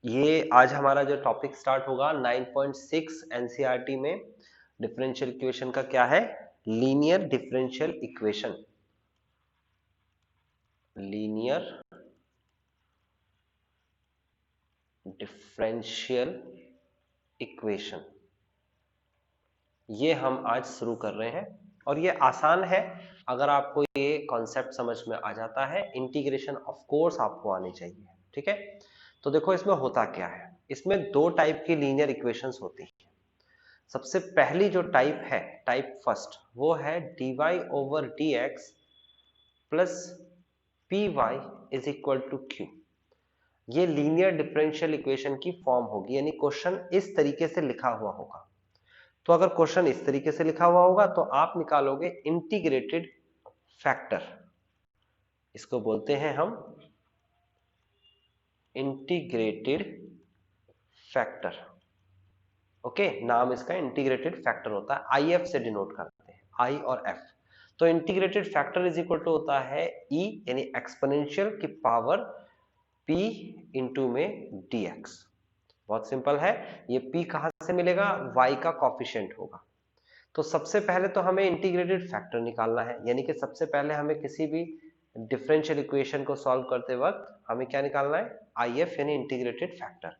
ये आज हमारा जो टॉपिक स्टार्ट होगा 9.6 एनसीईआरटी में डिफरेंशियल इक्वेशन का क्या है? Linear differential equation. Linear differential equation ये हम आज शुरू कर रहे हैं और ये आसान है। अगर आपको ये कॉन्सेप्ट समझ में आ जाता है, इंटीग्रेशन ऑफ कोर्स आपको आनी चाहिए। ठीक है, तो देखो इसमें होता क्या है। इसमें दो टाइप की लीनियर इक्वेशंस होती है। सबसे पहली जो टाइप है, टाइप फर्स्ट, वो है dy over dx plus P Y is equal to Q. ये लीनियर डिफरेंशियल इक्वेशन की फॉर्म होगी, यानी क्वेश्चन इस तरीके से लिखा हुआ होगा। तो अगर क्वेश्चन इस तरीके से लिखा हुआ होगा तो आप निकालोगे इंटीग्रेटेड फैक्टर। इसको बोलते हैं हम इंटीग्रेटेड फैक्टर। ओके, नाम इसका इंटीग्रेटेड फैक्टर होता है, आई एफ से डिनोट करते हैं, आई और एफ। तो integrated factor is equal to होता है ई यानी एक्सपोनेंशियल की पावर p इंटू में dx। बहुत सिंपल है। ये p कहां से मिलेगा? y का कॉफिशिएंट होगा। तो सबसे पहले तो हमें इंटीग्रेटेड फैक्टर निकालना है, यानी कि सबसे पहले हमें किसी भी डिफरेंशियल इक्वेशन को सॉल्व करते वक्त हमें क्या निकालना है? आई एफ यानी इंटीग्रेटेड फैक्टर।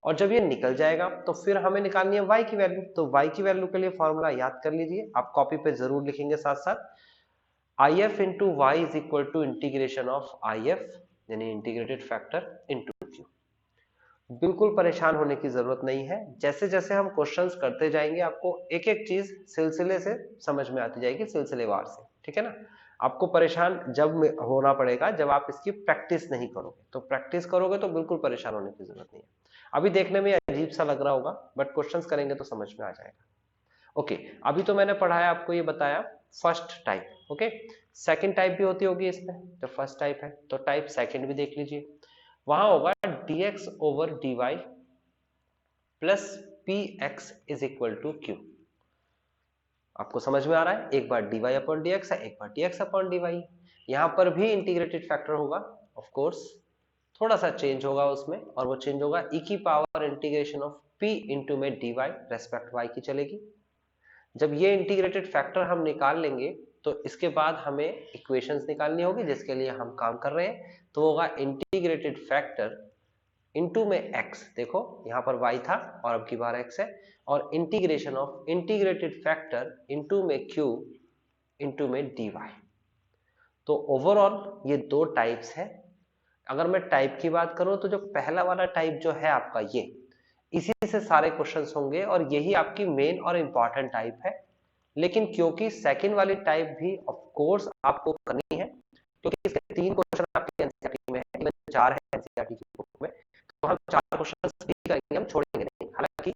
और जब ये निकल जाएगा तो फिर हमें निकालनी है y की वैल्यू। तो y की वैल्यू के लिए फॉर्मूला याद कर लीजिए, आप कॉपी पे जरूर लिखेंगे साथ साथ। I F into Y is equal to integration of I F यानी इंटीग्रेटेड फैक्टर इंटू क्यू। बिल्कुल परेशान होने की जरूरत नहीं है। जैसे जैसे हम क्वेश्चंस करते जाएंगे आपको एक एक चीज सिलसिले से समझ में आती जाएगी, सिलसिलेवार से। ठीक है ना? आपको परेशान जब होना पड़ेगा जब आप इसकी प्रैक्टिस नहीं करोगे। तो प्रैक्टिस करोगे तो बिल्कुल परेशान होने की जरूरत नहीं है। अभी देखने में अजीब सा लग रहा होगा, बट क्वेश्चंस करेंगे तो समझ में आ जाएगा। ओके, अभी तो मैंने पढ़ाया आपको, ये बताया first type. Okay, second type भी होती होगी इसमें। तो फर्स्ट टाइप है तो टाइप सेकंड भी देख लीजिए। वहां होगा dx over dy plus P X is equal to Q. आपको समझ में आ रहा है? एक बार dy अपॉन dx है, एक बार dx अपॉन dy। यहां पर भी इंटीग्रेटेड फैक्टर होगा ऑफ कोर्स, थोड़ा सा चेंज होगा उसमें, और वो चेंज होगा e की power integration of p into में dy रेस्पेक्ट y की चलेगी। जब ये इंटीग्रेटेड फैक्टर हम निकाल लेंगे तो इसके बाद हमें इक्वेशंस निकालनी होगी, जिसके लिए हम काम कर रहे हैं। तो होगा इंटीग्रेटेड फैक्टर इंटू में x, देखो यहां पर y था और अब की बार x है, और integration of integrated factor into में q इंटू में dy। तो ओवरऑल ये दो टाइप्स है। अगर मैं टाइप की बात करूं तो जो पहला वाला टाइप जो है आपका, ये इसी से सारे क्वेश्चंस होंगे और यही आपकी मेन और इंपॉर्टेंट टाइप है। लेकिन क्योंकि सेकंड वाली टाइप भी ऑफ कोर्स आपको करनी है, क्योंकि इसके 3 क्वेश्चन आपके एनसीईआरटी में है, इवन 4 है एनसीईआरटी की बुक में, तो हम 4 क्वेश्चंस भी करेंगे, हम छोड़ेंगे नहीं। हालांकि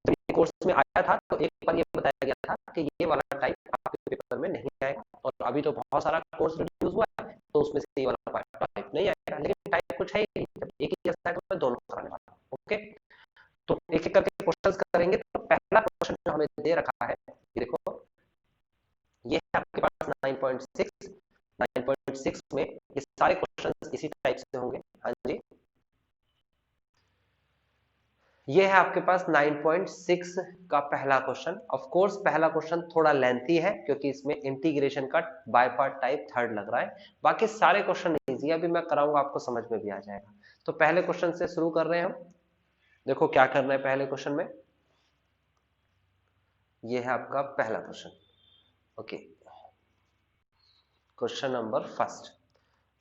जब ये कोर्स में आया था तो एक बार ये बताया गया था कि ये वाला टाइप आपके पेपर में नहीं आएगा, और अभी तो बहुत सारा कोर्स रिड्यूस हुआ है तो उसमें से ये वाला टाइप नहीं आएगा। लेकिन टाइप कुछ है ही नहीं, जब एक ही जैसा है तो मैं दोनों कराने वाला हूं। ओके, तो एक एक करके क्वेश्चंस करेंगे। तो पहला क्वेश्चन जो हमें दे रखा है, ये देखो, ये है आपके पास 9.6। 9.6 में ये सारे क्वेश्चंस इसी टाइप से होंगे। हाँ जी, ये है आपके पास 9.6 का पहला क्वेश्चन। ऑफ कोर्स पहला क्वेश्चन थोड़ा लेंथी है क्योंकि इसमें इंटीग्रेशन का बाय पार्ट टाइप थर्ड लग रहा है। बाकी सारे क्वेश्चन इजी, अभी मैं कराऊंगा आपको समझ में भी आ जाएगा। तो पहले क्वेश्चन से शुरू कर रहे हैं हम। देखो क्या करना है पहले क्वेश्चन में। ये है आपका पहला question. Okay, question number first,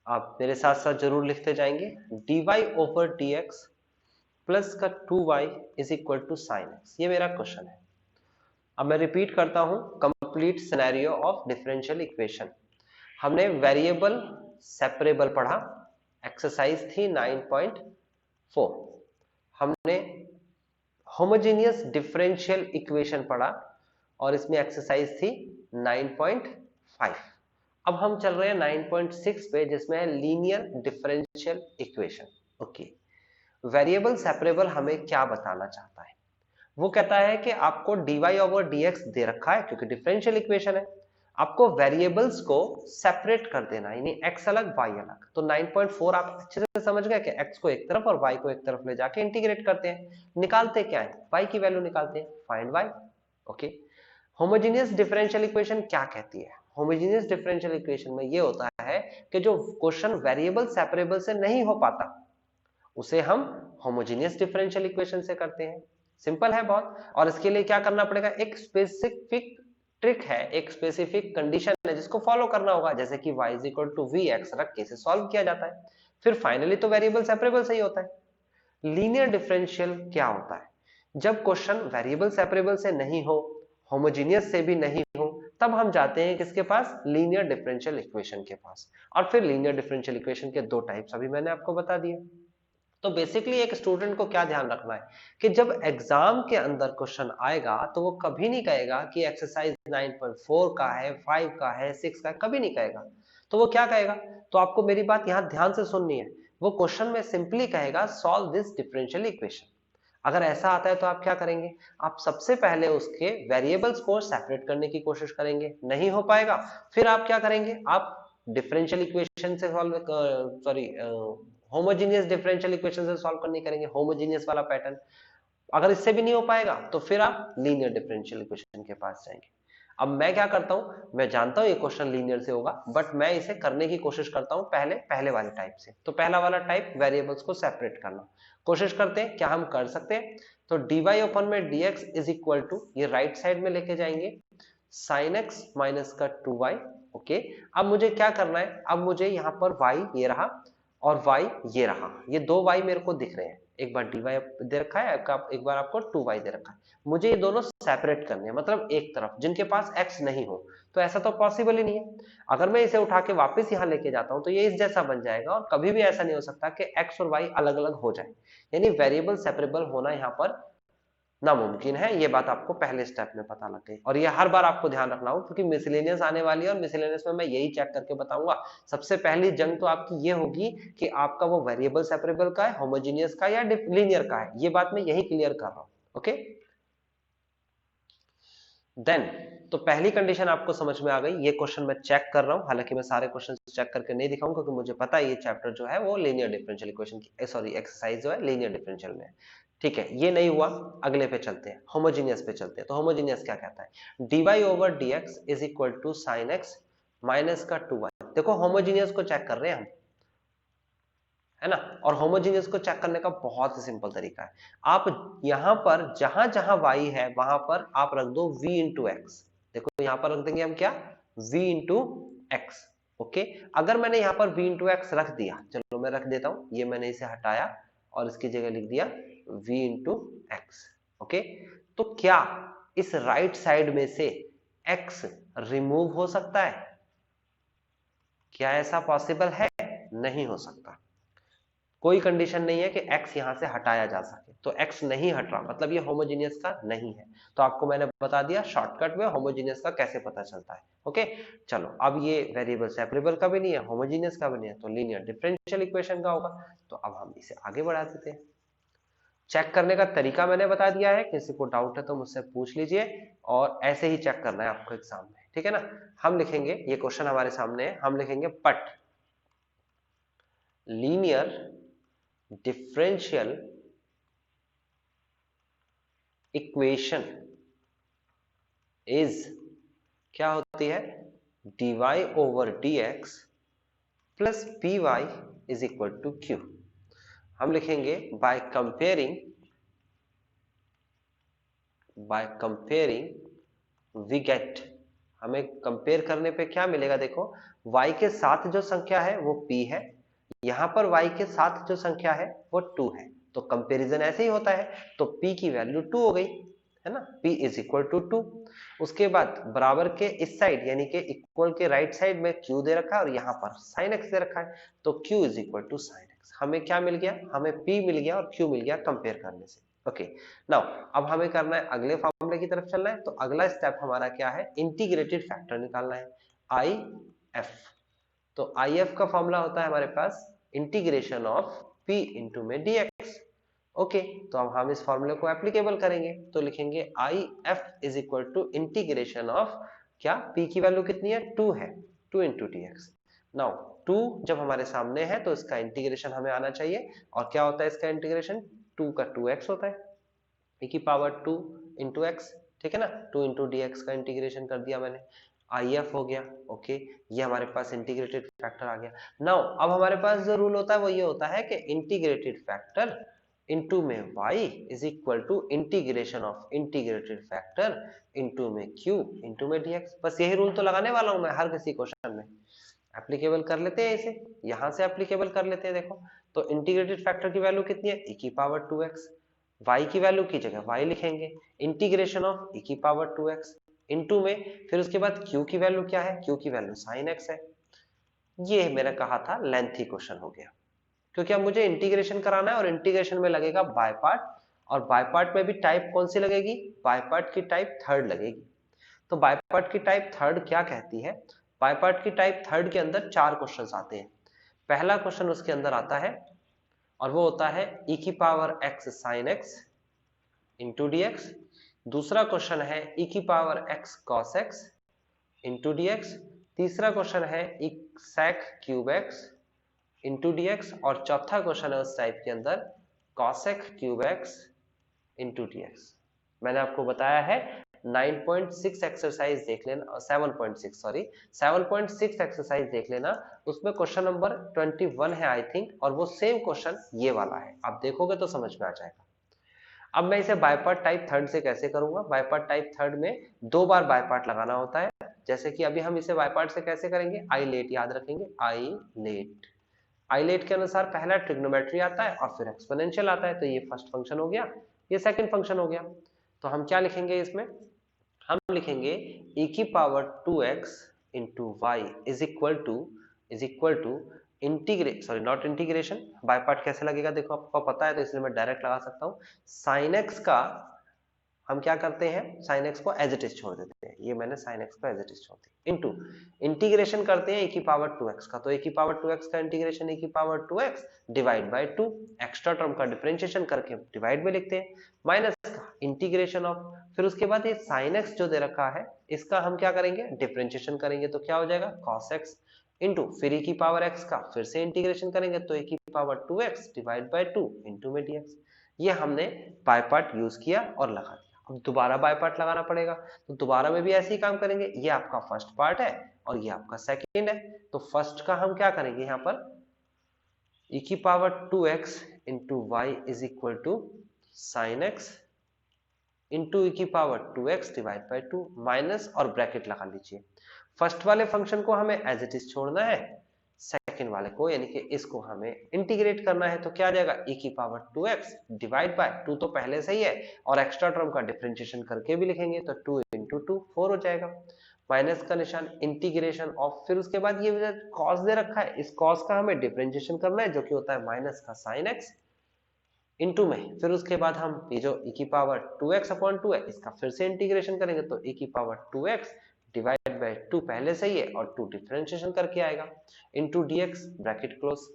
आप मेरे साथ साथ जरूर लिखते जाएंगे। dy ओवर dx प्लस का 2y is equal to sine X, ये मेरा क्वेश्चन है। अब मैं रिपीट करता हूं, complete scenario of differential equation. हमने वेरिएबल सेपरेबल पढ़ा, एक्सरसाइज थी 9.4। हमने होमोजेनियस डिफरेंशियल इक्वेशन पढ़ा और इसमें एक्सरसाइज थी 9.5। अब हम चल रहे हैं 9.6 पे, जिसमें है linear differential equation. Okay, variable separable हमें क्या बताना चाहता है? वो कहता है कि आपको dy ओवर dx दे रखा है क्योंकि डिफरेंशियल इक्वेशन है। आपको वेरिएबल्स को सेपरेट कर देना, यानी x अलग y अलग। तो 9.4 आप अच्छे से समझ गए कि x को एक तरफ और y को एक तरफ ले जाके इंटीग्रेट करते हैं। निकालते क्या है, y की वैल्यू निकालते हैं, find y। Okay, homogeneous differential equation क्या कहती है? होमोजेनियस डिफरेंशियल इक्वेशन में ये होता है कि जो क्वेश्चन वेरिएबल सेपरेबल से नहीं हो पाता उसे हम होमोजेनियस डिफरेंशियल इक्वेशन से करते हैं। सिंपल है बहुत। और इसके लिए क्या करना पड़ेगा, एक स्पेसिफिक ट्रिक है, एक स्पेसिफिक कंडीशन है जिसको फॉलो करना होगा, जैसे कि y is equal to V X रख के इसे सॉल्व किया जाता है। फिर फाइनली तो वेरिएबल सेपरेबल से ही होता है। लीनियर डिफरेंशियल क्या होता है? जब क्वेश्चन वेरिएबल सेपरेबल से नहीं हो, होमोजेनियस से भी नहीं हो, तब हम जाते हैं किसके पास, लीनियर डिफरेंशियल इक्वेशन के पास। और फिर लीनियर डिफरेंशियल इक्वेशन के दो टाइप्स अभी मैंने आपको बता दिए। तो बेसिकली एक स्टूडेंट को क्या ध्यान रखना है कि जब एग्जाम के अंदर क्वेश्चन आएगा तो वो कभी नहीं कहेगा कि एक्सरसाइज 9.4 का है, 5 का है, 6 का है, कभी नहीं कहेगा। तो वो क्या कहेगा, तो आपको मेरी बात यहां ध्यान से सुननी है। वो क्वेश्चन में सिंपली कहेगा सॉल्व दिस डिफरेंशियल इक्वेशन। अगर ऐसा आता है तो आप क्या करेंगे, आप सबसे पहले उसके वेरिएबल्स को सेपरेट करने की कोशिश करेंगे। नहीं हो पाएगा, फिर आप क्या करेंगे, आप डिफरेंशियल इक्वेशन से solve, sorry, homogeneous differential equation से सॉल्व करनी करेंगे, होमोजेनियस वाला पैटर्न। अगर इससे भी नहीं हो पाएगा तो फिर आप लीनियर डिफरेंशियल इक्वेशन के पास जाएंगे। अब मैं क्या करता हूं, मैं जानता हूं ये क्वेश्चन लीनियर से होगा, बट मैं इसे करने की कोशिश करता हूं पहले वाले टाइप से। तो पहला वाला टाइप, वेरिएबल्स को सेपरेट करना, कोशिश करते हैं, क्या हम कर सकते हैं? तो dy अपन में dx इज इक्वल टू, ये राइट साइड में लेके जाएंगे, sin x माइनस का 2y। ओके, अब मुझे क्या करना है, अब मुझे यहाँ पर y ये रहा और y ये रहा, ये दो y मेरे को दिख रहे हैं। एक बार dy दे रखा है, एक बार आपको 2y दे रखा है। मुझे ये दोनों सेपरेट करने हैं, मतलब एक तरफ जिनके पास x नहीं हो। तो ऐसा तो पॉसिबल ही नहीं है। अगर मैं इसे उठा के वापस यहाँ लेके जाता हूँ तो ये इस जैसा बन जाएगा, और कभी भी ऐसा नहीं हो सकता कि x और y अलग अलग हो जाए। यानी वेरिएबल सेपरेबल होना यहाँ पर नामुमकिन है। ये बात आपको पहले स्टेप में पता लग गई, और ये हर बार आपको ध्यान रखना हो क्योंकि मिसलेनियस आने वाली है, और मिसलेनियस में मैं यही चेक करके बताऊंगा। सबसे पहली जंग तो आपकी ये होगी कि आपका वो वेरिएबल सेपरेबल का है, होमोजेनियस का या लीनियर का है। ये बात मैं यही क्लियर कर रहा हूं। ओके, देन तो पहली कंडीशन आपको समझ में आ गई। ये क्वेश्चन मैं चेक कर रहा हूं, हालांकि मैं सारे क्वेश्चन चेक करके नहीं दिखाऊंगा क्योंकि मुझे पता है ये चैप्टर जो है वो लीनियर डिफरेंशियल इक्वेशन की, सॉरी, एक्सरसाइज जो है लीनियर डिफरेंशियल में है। ठीक है, ये नहीं हुआ, अगले पे चलते हैं, होमोजेनियस पे चलते हैं। तो होमोजेनियस क्या कहता है, dy over dx is equal to sine X minus का 2y। देखो होमोजेनियस को चेक कर रहे हैं हम, है ना। और होमोजेनियस को चेक करने का बहुत ही सिंपल तरीका है, आप यहां पर जहां जहां y है वहां पर आप रख दो v इंटू एक्स। देखो यहां पर रख देंगे हम क्या, v इंटू एक्स। ओके, अगर मैंने यहां पर v इंटू एक्स रख दिया, चलो मैं रख देता हूं, ये मैंने इसे हटाया और इसकी जगह लिख दिया v इंटू एक्स। ओके, तो क्या इस राइट साइड में से x रिमूव हो सकता है? क्या ऐसा पॉसिबल है? नहीं हो सकता। कोई कंडीशन नहीं है कि x यहां से हटाया जा सके। तो x नहीं हट रहा, मतलब ये होमोजेनियस का नहीं है। तो आपको मैंने बता दिया शॉर्टकट में होमोजेनियस का कैसे पता चलता है। ओके, चलो अब ये वेरिएबल सेपरेबल का भी नहीं है, होमोजेनियस का भी नहीं है, तो लीनियर डिफरेंशियल इक्वेशन का होगा। तो अब हम इसे आगे बढ़ा देते हैं। चेक करने का तरीका मैंने बता दिया है, किसी को डाउट है तो मुझसे पूछ लीजिए, और ऐसे ही चेक करना है आपको एग्जाम में, ठीक है ना। हम लिखेंगे, ये क्वेश्चन हमारे सामने है, हम लिखेंगे but linear differential equation is, क्या होती है, dy over dx plus py is equal to q। हम लिखेंगे बाय कंपेयरिंग वी गेट, हमें कंपेयर करने पे क्या मिलेगा, देखो y के साथ जो संख्या है वो p है, यहां पर y के साथ जो संख्या है वो 2 है। तो कंपैरिजन ऐसे ही होता है, तो p की वैल्यू 2 हो गई, है ना, p इज इक्वल टू 2। उसके बाद बराबर के इस साइड यानी कि इक्वल के राइट साइड में q दे रखा है और यहाँ पर sin x दे रखा है, तो q is equal to sin x। हमें क्या मिल गया, हमें p मिल गया और q मिल गया कंपेयर करने से। ओके, नाउ अब हमें करना है अगले फॉर्मूले की तरफ चलना है। तो अगला स्टेप हमारा क्या है, इंटीग्रेटेड फैक्टर निकालना है, IF। तो IF का फॉर्मूला होता है हमारे पास इंटीग्रेशन ऑफ p इंटू में dx। ओके, तो अब हम इस फॉर्मूले को एप्लीकेबल करेंगे, तो लिखेंगे IF is equal to integration of क्या p की वैल्यू कितनी है 2 है 2 इंटू डी एक्स। नाउ 2 जब हमारे सामने है तो इसका इंटीग्रेशन हमें आना चाहिए और क्या होता है इसका इंटीग्रेशन 2 का 2x होता है e की पावर 2 इंटू एक्स ठीक है ना 2 इंटू डी एक्स का इंटीग्रेशन कर दिया मैंने IF हो गया ओके ये हमारे पास इंटीग्रेटेड फैक्टर आ गया। नाउ अब हमारे पास जो रूल होता है वो ये होता है कि इंटीग्रेटेड फैक्टर इनटू में y is equal to integration of integrated factor into में q इनटू में dx। बस यही रूल तो लगाने वाला हूं मैं हर किसी क्वेश्चन में। एप्लीकेबल कर लेते हैं इसे यहां से एप्लीकेबल कर लेते हैं। देखो तो इंटीग्रेटेड फैक्टर की वैल्यू कितनी है e की पावर 2x y की वैल्यू की जगह y लिखेंगे इंटीग्रेशन ऑफ e की पावर 2x इनटू में फिर उसके बाद q की वैल्यू क्या है q की वैल्यू sin x है। ये मैंने कहा था लेंथी क्वेश्चन हो गया क्योंकि अब मुझे इंटीग्रेशन कराना है और इंटीग्रेशन में लगेगा बाय पार्ट और बाय पार्ट में भी टाइप कौन सी लगेगी बाय पार्ट की टाइप थर्ड लगेगी। तो बाय पार्ट की टाइप थर्ड क्या कहती है बाय पार्ट की टाइप थर्ड के अंदर 4 क्वेश्चंस आते हैं। पहला क्वेश्चन उसके अंदर आता है और वो होता है e की power x sin x into d x. दूसरा क्वेश्चन है e की power x cos x into d x. तीसरा क्वेश्चन है sec cube x into d x और चौथा क्वेश्चन है उस टाइप के अंदर cosec cube x into d x. मैंने आपको बताया है 9.6 एक्सरसाइज देख लेना 7.6 सॉरी 7.6 एक्सरसाइज देख लेना उसमें क्वेश्चन नंबर 21 है आई थिंक और वो सेम क्वेश्चन ये वाला है आप देखोगे तो समझ में आ जाएगा। अब मैं इसे बाय पार्ट टाइप थर्ड से कैसे करूंगा बाय पार्ट टाइप थर्ड में 2 बार बाय पार्ट लगाना होता है जैसे कि अभी हम इसे बाय पार्ट से कैसे करेंगे आई लेट याद रखेंगे आई लेट के अनुसार पहला ट्रिग्नोमेट्री आता है और फिर एक्सपोनेंशियल आता है तो ये फर्स्ट फंक्शन हो गया ये सेकंड फंक्शन हो गया। तो हम क्या लिखेंगे इसमें हम लिखेंगे e की power 2x into Y is equal to integrate sorry not integration by part कैसे लगेगा देखो आपको पता है तो इसलिए मैं डायरेक्ट लगा सकता हूँ sin x का हम क्या करते हैं sin x को एज इट इज छोड़ देते हैं ये मैंने sin x को एज इट इज छोड़ दिया इनटू इंटीग्रेशन करते हैं e की पावर 2x का तो e की पावर 2x का इंटीग्रेशन e की power 2x divide by 2 extra term का डिफरेंशिएशन करके डिवाइड में लिखते हैं माइनस का इंटीग्रेशन ऑफ फिर उसके बाद ये sin x जो दे रखा है इसका हम क्या करेंगे डिफरेंशिएशन करेंगे तो क्या हो जाएगा cos x इंटू फिर e की पावर x का फिर से इंटीग्रेशन करेंगे तो e की power 2x divide by 2 into में dx। ये हमने बाय पार्ट यूज किया और लगा दिया। अब दोबारा बाय पार्ट लगाना पड़ेगा तो दोबारा में भी ऐसे ही काम करेंगे ये आपका फर्स्ट पार्ट है और ये आपका सेकंड है तो फर्स्ट का हम क्या करेंगे यहाँ पर e की power 2x into Y is equal to sine X into e की power 2x divide by 2 minus और ब्रैकेट लगा लीजिए। फर्स्ट वाले फंक्शन को हमें एज इट इज छोड़ना है सेकंड वाले को यानी कि इसको हमें इंटीग्रेट करना है तो क्या आ जाएगा e की पावर 2x डिवाइड बाय 2 तो पहले से ही है और एक्स्ट्रा टर्म का डिफरेंशिएशन करके भी लिखेंगे तो 2 इंटू 2 4 हो जाएगा माइनस का निशान इंटीग्रेशन ऑफ फिर उसके बाद ये कॉस दे रखा है इस कॉस का हमें डिफरेंशिएशन करना है जो कि होता है माइनस का साइन x इंटू में फिर उसके बाद हम ये जो e की पावर 2x अपॉन 2 है इसका फिर से इंटीग्रेशन करेंगे तो e की पावर 2x डिवाइड बाय 2 पहले से ही है और 2 डिफरेंशिएशन करके आएगा इंटू dx ब्रैकेट क्लोज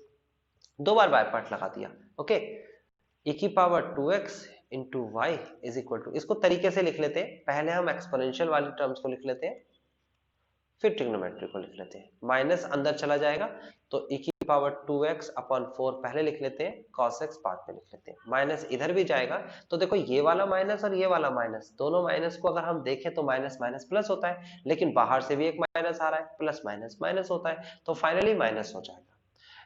2 बार बाय पार्ट लगा दिया ओके e की power 2x into Y is equal to इसको तरीके से लिख लेते हैं पहले हम एक्सपोनेंशियल वाली टर्म्स को लिख लेते हैं फिर ट्रिग्नोमेट्री को लिख लेते हैं माइनस अंदर चला जाएगा तो e की पावर 2x अपॉन 4 पहले लिख लेते हैं cos x बाद में लिख लेते हैं माइनस इधर भी जाएगा तो देखो ये वाला माइनस और ये वाला माइनस दोनों माइनस को अगर हम देखें तो माइनस माइनस प्लस होता है लेकिन बाहर से भी एक माइनस आ रहा है प्लस माइनस माइनस होता है तो फाइनली माइनस हो जाएगा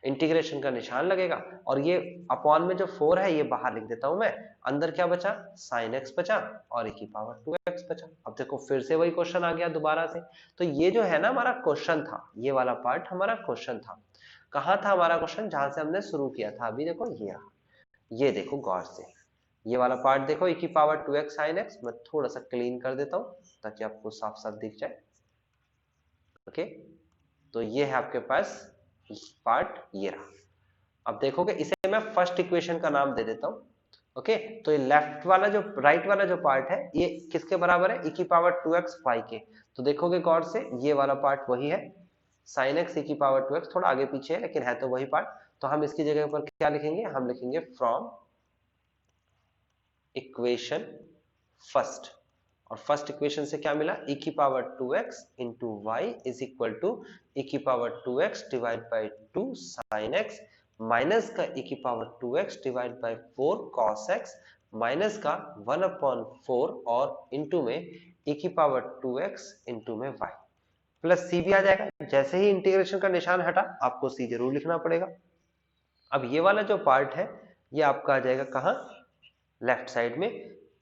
इंटीग्रेशन का निशान लगेगा और ये अपॉन में जो 4 है ये बाहर लिख देता हूं मैं अंदर क्या बचा sin x बचा और e की पावर 2x बचा। अब देखो फिर से वही क्वेश्चन आ गया दोबारा से तो ये जो है ना हमारा क्वेश्चन था ये वाला पार्ट हमारा क्वेश्चन था कहाँ था हमारा क्वेश्चन जहां से हमने शुरू किया था अभी देखो ये देखो गौर से ये वाला पार्ट देखो e की पावर 2x sin x मैं थोड़ा सा क्लीन कर देता हूँ ताकि आपको साफ साफ दिख जाए ओके तो ये है आपके पास पार्ट ये रहा। अब देखोगे इसे मैं फर्स्ट इक्वेशन का नाम दे देता हूं ओके तो ये लेफ्ट वाला जो राइट वाला जो पार्ट है ये किसके बराबर है e की पावर 2x y के तो देखोगे गौर से ये वाला पार्ट वही है sin x e की पावर 2x थोड़ा आगे पीछे है लेकिन है तो वही पार्ट तो हम इसकी जगह पर क्या लिखेंगे हम लिखेंगे फ्रॉम इक्वेशन फर्स्ट और फर्स्ट इक्वेशन से क्या मिला, e की power 2x into Y is equal to e की power 2x divide by 2 sine x minus का e की power 2x divide by 4 cos x minus का 1/4 और इंटू में e की पावर 2x इंटू में y प्लस c भी आ जाएगा। जैसे ही इंटीग्रेशन का निशान हटा आपको c जरूर लिखना पड़ेगा। अब ये वाला जो पार्ट है ये आपका आ जाएगा कहाँ, लेफ्ट साइड में,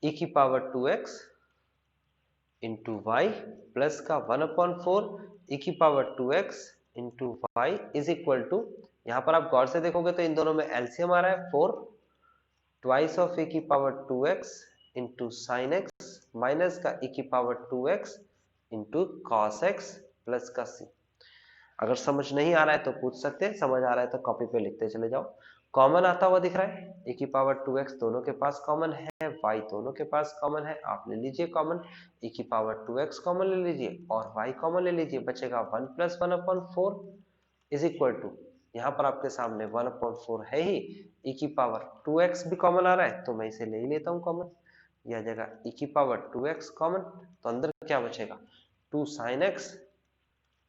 e की power 2x into Y plus का 1/4 e की power 2x into Y is equal to, यहाँ पर आप गौर से देखोगे तो इन दोनों में एलसीएम आ रहा है 4 ट्वाइस ऑफ e की power 2x into sine x minus का e की power 2x into cos x plus का c। अगर समझ नहीं आ रहा है तो पूछ सकते हैं, समझ आ रहा है तो कॉपी पे लिखते चले जाओ। कॉमन आता हुआ दिख रहा है, e की पावर 2x दोनों के पास कॉमन है, y दोनों के पास कॉमन है, आप ले लीजिए कॉमन, e की पावर 2x कॉमन ले लीजिए और y कॉमन ले लीजिए, बचेगा 1 प्लस 1/4 इज इक्वल टू, यहाँ पर आपके सामने 1/4 है ही, e की पावर 2x भी कॉमन आ रहा है तो मैं इसे ले ही लेता हूँ कॉमन, यह आ जाएगा e की पावर 2x कॉमन, तो अंदर क्या बचेगा 2 sine x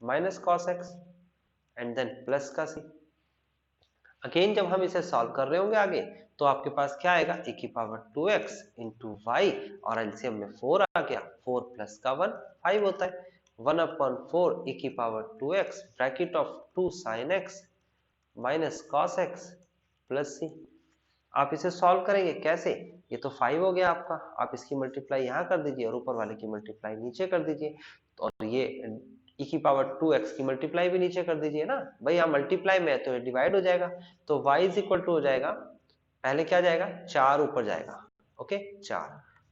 minus cos x and then plus का c। अगेन जब हम इसे सॉल्व कर रहे होंगे आगे तो आपके पास क्या आएगा, e की पावर 2x इंटू वाई और एलसीएम में 4 आ गया, 4 प्लस का 1 5 होता है, 1/4 e की power 2x bracket of 2 sine x minus cos x plus c। आप इसे सॉल्व करेंगे कैसे, ये तो 5 हो गया आपका, आप इसकी मल्टीप्लाई यहाँ कर दीजिए और ऊपर वाले की मल्टीप्लाई नीचे कर दीजिए, और ये e की पावर 2x की मल्टीप्लाई भी नीचे कर दीजिए ना भाई, यहाँ मल्टीप्लाई में है तो ये डिवाइड हो जाएगा, तो y इज इक्वल टू हो जाएगा, पहले क्या जाएगा 4 ऊपर जाएगा, ओके 4,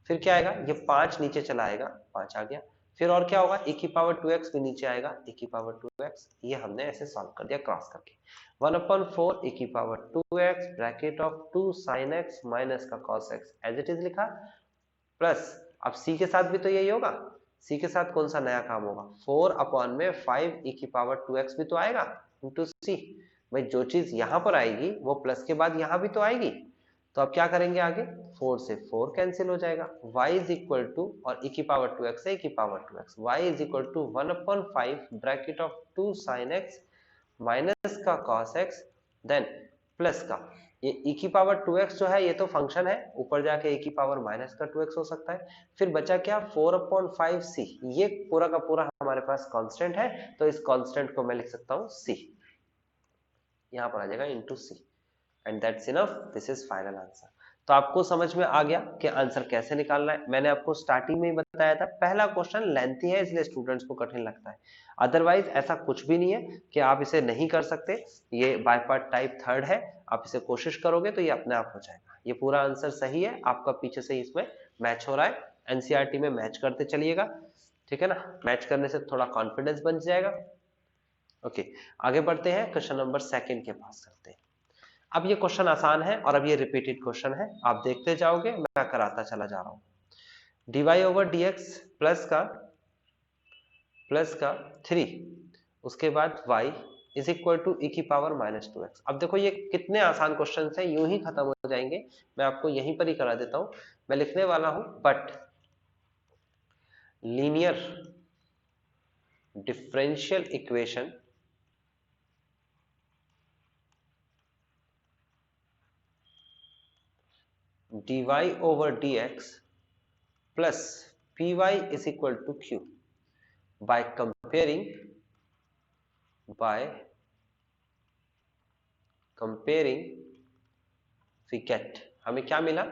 फिर क्या आएगा ये 5 नीचे चला आएगा, 5 आ गया, फिर और क्या होगा e की पावर 2x भी नीचे आएगा, e की पावर 2x, ये हमने ऐसे सॉल्व कर दिया क्रॉस करके, 1/4 e की power 2x bracket of 2 sin x minus का cos x as it is लिखा, प्लस अब c के साथ भी तो यही होगा, c के साथ कौन सा नया काम होगा, 4/5 e की पावर 2x भी तो आएगा इंटू c, भाई जो चीज यहाँ पर आएगी वो प्लस के बाद यहाँ भी तो आएगी, तो अब क्या करेंगे आगे, 4 से 4 कैंसिल हो जाएगा, y इज इक्वल टू, और e की पावर 2x है e की power 2x, y is equal to 1/5 bracket of 2 sin x minus का cos x देन प्लस का, ये e की पावर 2x जो है ये तो फंक्शन है, ऊपर जाके e की पावर माइनस का 2x हो सकता है, फिर बचा क्या 4/5c, ये पूरा का पूरा हमारे पास कांस्टेंट है, तो इस कांस्टेंट को मैं लिख सकता हूँ c, यहाँ पर आ जाएगा into c and that's enough, this is final answer. तो आपको समझ में आ गया कि आंसर कैसे निकालना है, मैंने आपको स्टार्टिंग में ही बताया था, पहला क्वेश्चन लेंथी है इसलिए स्टूडेंट्स को कठिन लगता है, अदरवाइज ऐसा कुछ भी नहीं है कि आप इसे नहीं कर सकते, ये बाय पार्ट टाइप 3 है, आप इसे कोशिश करोगे तो ये अपने आप हो जाएगा, ये पूरा आंसर सही है आपका, पीछे से इसमें मैच हो रहा है, एनसीईआरटी में मैच करते चलिएगा, ठीक है ना, मैच करने से थोड़ा कॉन्फिडेंस बन जाएगा। ओके आगे बढ़ते हैं, क्वेश्चन नंबर 2 के पास करते हैं। अब ये क्वेश्चन आसान है और अब ये रिपीटेड क्वेश्चन है, आप देखते जाओगे मैं कराता चला जा रहा हूं, dy ओवर dx प्लस का 3 उसके बाद y is equal to e की पावर -2x। अब देखो ये कितने आसान क्वेश्चन हैं, यूं ही खत्म हो जाएंगे, मैं आपको यहीं पर ही करा देता हूं, मैं लिखने वाला हूं but linear differential equation dy over dx plus py is equal to q by comparing we get, हमें क्या मिला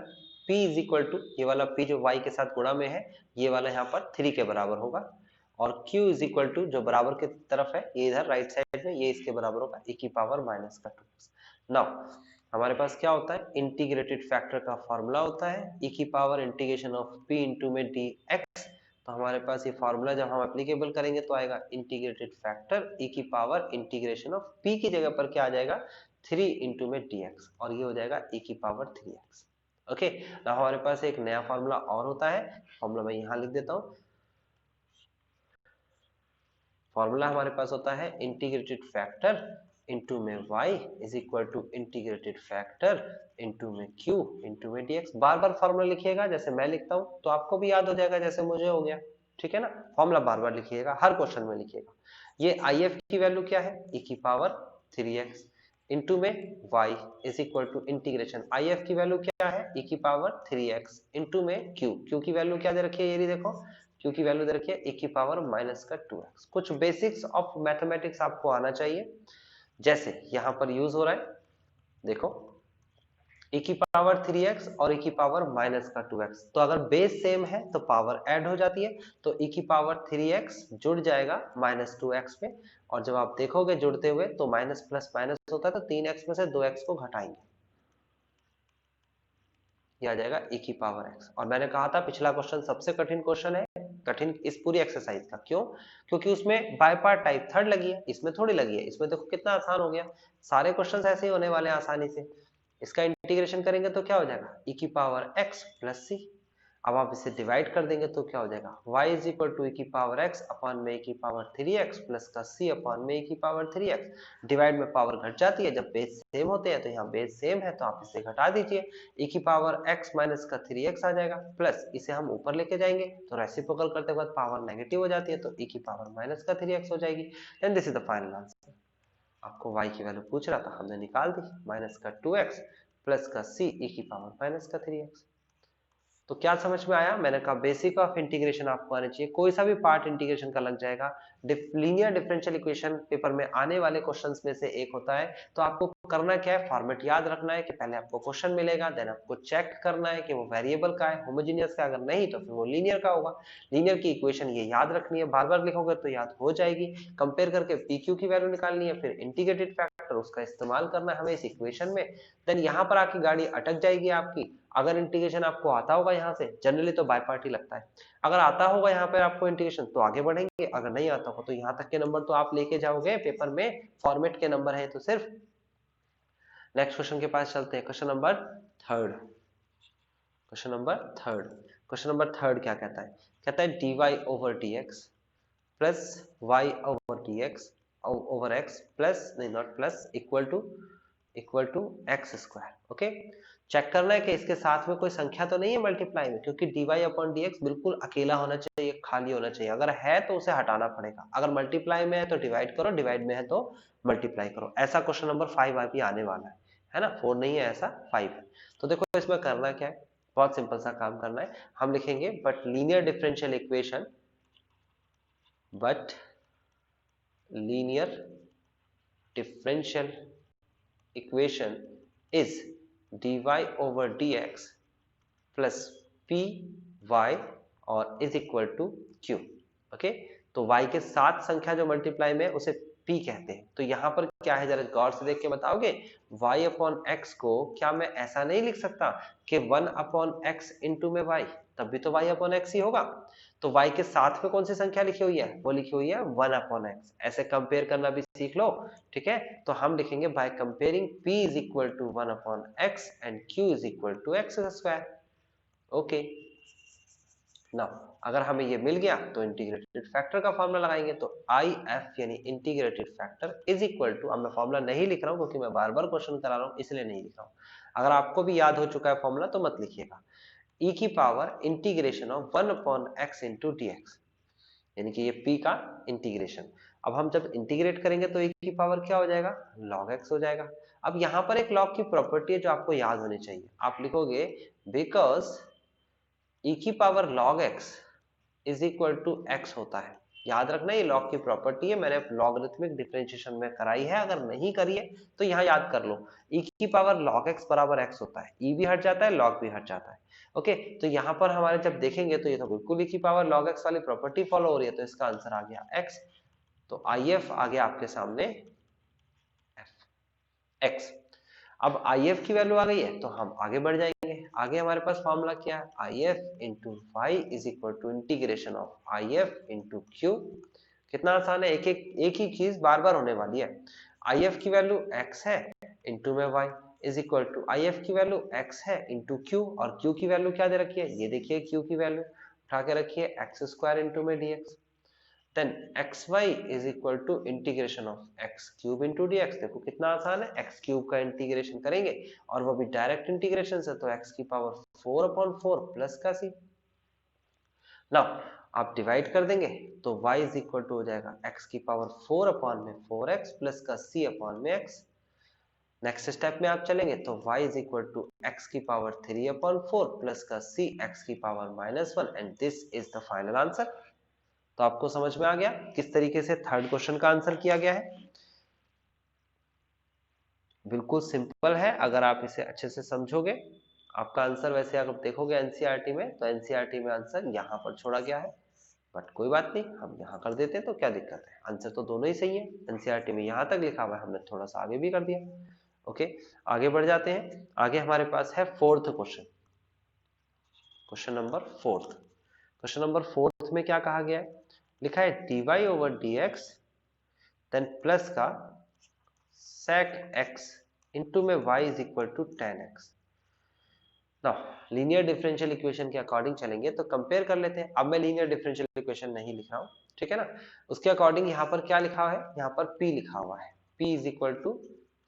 p is equal to, ये वाला p जो y के साथ गुणा में है ये वाला यहाँ पर 3 के बराबर होगा, और q is equal to जो बराबर के तरफ है ये इधर राइट साइड में, ये इसके बराबर होगा e की पावर माइनस का 2x। नाउ हमारे पास क्या होता है, इंटीग्रेटेड फैक्टर का फॉर्मूला होता है e की power integration of p into में dx, तो हमारे पास ये फॉर्मूला जब हम एप्लीकेबल करेंगे तो आएगा इंटीग्रेटेड फैक्टर e की पावर इंटीग्रेशन ऑफ p की जगह पर क्या आ जाएगा 3 इंटू में dx, और ये हो जाएगा e की पावर 3x। ओके तो हमारे पास एक नया फॉर्मूला और होता है, फॉर्मूला मैं यहाँ लिख देता हूँ, फॉर्मूला हमारे पास होता है इंटीग्रेटेड फैक्टर इंटू में y is equal to integrated factor into में q इंटू में dx। बार बार फॉर्मूला लिखिएगा, जैसे मैं लिखता हूँ तो आपको भी याद हो जाएगा जैसे मुझे हो गया, ठीक है ना। फॉर्मूला बार बार लिखिएगा, हर क्वेश्चन में लिखिएगा। ये if की वैल्यू क्या है, e की पावर 3x इंटू में y is equal to integration if की वैल्यू क्या है, e की पावर 3x इंटू में q की वैल्यू क्या दे रखी है, ये देखो q की वैल्यू दे रखी है e की पावर माइनस का 2x। कुछ बेसिक्स ऑफ मैथमेटिक्स आपको आना चाहिए, जैसे यहां पर यूज हो रहा है, देखो e की पावर 3x और e की पावर माइनस का 2x। तो अगर बेस सेम है तो पावर ऐड हो जाती है, तो e की पावर 3x जुड़ जाएगा माइनस 2x में, और जब आप देखोगे जुड़ते हुए तो माइनस प्लस माइनस होता है, तो 3x में से 2x को घटाएंगे, ये आ जाएगा e की पावर x। और मैंने कहा था पिछला क्वेश्चन सबसे कठिन क्वेश्चन है, कठिन इस पूरी एक्सरसाइज का। क्यों? क्योंकि उसमें बाय पार्ट टाइप थर्ड लगी है, इसमें थोड़ी लगी है। इसमें देखो कितना आसान हो गया, सारे क्वेश्चंस ऐसे ही होने वाले हैं आसानी से। इसका इंटीग्रेशन करेंगे तो क्या हो जाएगा, e की पावर x प्लस सी। अब आप इसे डिवाइड कर देंगे तो क्या हो जाएगा, y is equal to e की पावर x अपॉन में e की पावर 3x प्लस का c अपॉन में e की पावर 3x। डिवाइड में पावर घट जाती है, जब बेस सेम होते हैं, तो यहाँ बेस सेम है तो आप इसे घटा दीजिए, e की पावर x माइनस का 3x आ जाएगा, प्लस इसे हम ऊपर लेके जाएंगे तो रेसिप्रोकल करते वक्त पावर नेगेटिव हो जाती है, तो e की पावर माइनस का 3x हो जाएगी। Then this is the final answer. आपको y की वैल्यू पूछ रहा था, हमने निकाल दी, माइनस का 2x प्लस का c e की पावर माइनस का 3x। तो क्या समझ में आया, मैंने कहा बेसिक ऑफ इंटीग्रेशन आपको आने चाहिए, कोई सा भी पार्ट इंटीग्रेशन का लग जाएगा। लीनियर डिफरेंशियल इक्वेशन पेपर में आने वाले क्वेश्चंस में से एक होता है। तो आपको करना क्या है, फॉर्मेट याद रखना है कि पहले आपको क्वेश्चन मिलेगा, देन आपको चेक करना है कि वो वेरिएबल का है, होमोजेनियस का, अगर नहीं तो फिर वो लीनियर का होगा। लीनियर की इक्वेशन ये याद रखनी है, बार बार लिखोगे तो याद हो जाएगी। कंपेयर करके पी क्यू की वैल्यू निकालनी है, फिर इंटीग्रेटेड फैक्टर उसका इस्तेमाल करना है हमें इस इक्वेशन में। देन यहाँ पर आके गाड़ी अटक जाएगी आपकी। अगर इंटीग्रेशन आपको आता होगा यहाँ से, जनरली तो बाय पार्ट ही लगता है, अगर आता होगा यहाँ पर आपको इंटीग्रेशन तो आगे बढ़ेंगे, अगर नहीं आता होगा तो यहाँ तक के नंबर तो आप लेके जाओगे पेपर में, फॉर्मेट के नंबर है तो सिर्फ। नेक्स्ट क्वेश्चन के पास चलते हैं, question number third. Question number third क्या कहता है, कहता है dy over dx plus y over dx over x plus, नहीं not plus, equal to x square. Okay, check करना है कि इसके साथ में कोई संख्या तो नहीं है मल्टीप्लाई में, क्योंकि dy अपॉन dx बिल्कुल अकेला होना चाहिए, खाली होना चाहिए। अगर है तो उसे हटाना पड़ेगा, अगर मल्टीप्लाई में है तो डिवाइड करो, डिवाइड में है तो मल्टीप्लाई करो। ऐसा क्वेश्चन नंबर 5 भी आने वाला है ना, 4 नहीं है, ऐसा 5 है। तो देखो इसमें करना क्या है, बहुत सिंपल सा काम करना है। हम लिखेंगे but linear differential equation, but linear differential equation is dy over dx plus py और is equal to q। Okay, तो y के साथ संख्या जो मल्टीप्लाई में उसे p कहते हैं। तो यहाँ पर क्या है, जरा गौर से देख के बताओगे, y अपॉन x को क्या मैं ऐसा नहीं लिख सकता कि 1 अपॉन x इंटू में y, तब भी तो y अपॉन x ही होगा। तो y के साथ में कौन सी संख्या लिखी हुई है, वो लिखी हुई है 1 अपॉन x। ऐसे कंपेयर करना भी सीख लो, ठीक है। तो हम लिखेंगे by comparing p is equal to 1 upon x and q is equal to x square. Okay, now अगर हमें ये मिल गया तो इंटीग्रेटेड फैक्टर का फॉर्मूला लगाएंगे, तो IF यानी integrated factor is equal to, अब मैं फॉर्मूला नहीं लिख रहा हूँ क्योंकि मैं बार बार क्वेश्चन करा रहा हूँ इसलिए नहीं लिख रहा हूँ, अगर आपको भी याद हो चुका है फॉर्मूला तो मत लिखिएगा। e की power integration of 1 upon x into dx, यानी कि ये p का इंटीग्रेशन। अब हम जब इंटीग्रेट करेंगे तो e की पावर क्या हो जाएगा, log x हो जाएगा। अब यहाँ पर एक log की प्रॉपर्टी है जो आपको याद होनी चाहिए, आप लिखोगे बिकॉज e की power log x is equal to x होता है। याद रखना ये log की प्रॉपर्टी है, मैंने लॉगरिथमिक डिफरेंशिएशन में कराई है, अगर नहीं करी है तो यहाँ याद कर लो। e की पावर log x बराबर x होता है, e भी हट जाता है, log भी हट जाता है। ओके, तो यहाँ पर हमारे जब देखेंगे तो ये तो बिल्कुल e की पावर log x वाली प्रॉपर्टी फॉलो हो रही है, तो इसका आंसर आ गया x। तो IF आ गया आपके सामने x। अब IF की वैल्यू आ गई है तो हम आगे बढ़ जाएंगे। आगे हमारे पास फॉर्मूला क्या है, IF into y is equal to integration of IF into q। कितना आसान है, एक ही चीज बार बार होने वाली है। IF की वैल्यू x है इंटू में y is equal to IF की वैल्यू x है इंटू q, और q की वैल्यू क्या दे रखी है, ये देखिए q की वैल्यू उठा के रखिए x स्क्वायर इंटू में dx। Then xy is equal to integration of x cube into d x. देखो कितना आसान है, एक्स क्यूब का इंटीग्रेशन करेंगे और वो भी डायरेक्ट इंटीग्रेशन से, तो एक्स की पावर 4/4 प्लस का सी। नाउ आप डिवाइड कर देंगे तो y इज इक्वल टू हो जाएगा x की पावर 4/4x प्लस का c/x। नेक्स्ट स्टेप में आप चलेंगे तो y is equal to x की पावर 3/4 प्लस का c x की power -1 and this is the final answer. तो आपको समझ में आ गया किस तरीके से थर्ड क्वेश्चन का आंसर किया गया है। बिल्कुल सिंपल है, अगर आप इसे अच्छे से समझोगे आपका आंसर, वैसे अगर देखोगे एनसीईआरटी में तो एनसीईआरटी में आंसर यहाँ पर छोड़ा गया है, बट कोई बात नहीं, हम यहाँ कर देते हैं तो क्या दिक्कत है, आंसर तो दोनों ही सही है। एनसीईआरटी में यहाँ तक लिखा हुआ है, हमने थोड़ा सा आगे भी कर दिया। ओके, आगे बढ़ जाते हैं। आगे हमारे पास है fourth question, question number fourth. Question number fourth में क्या कहा गया है, लिखा है dy/dx देन प्लस का sec x इंटू में y is equal to tan x। Now linear differential equation के अकॉर्डिंग चलेंगे तो कंपेयर कर लेते हैं। अब मैं लीनियर डिफरेंशियल इक्वेशन नहीं लिख रहा हूँ, ठीक है ना। उसके अकॉर्डिंग यहाँ पर क्या लिखा हुआ है, यहाँ पर p लिखा हुआ है, p is equal to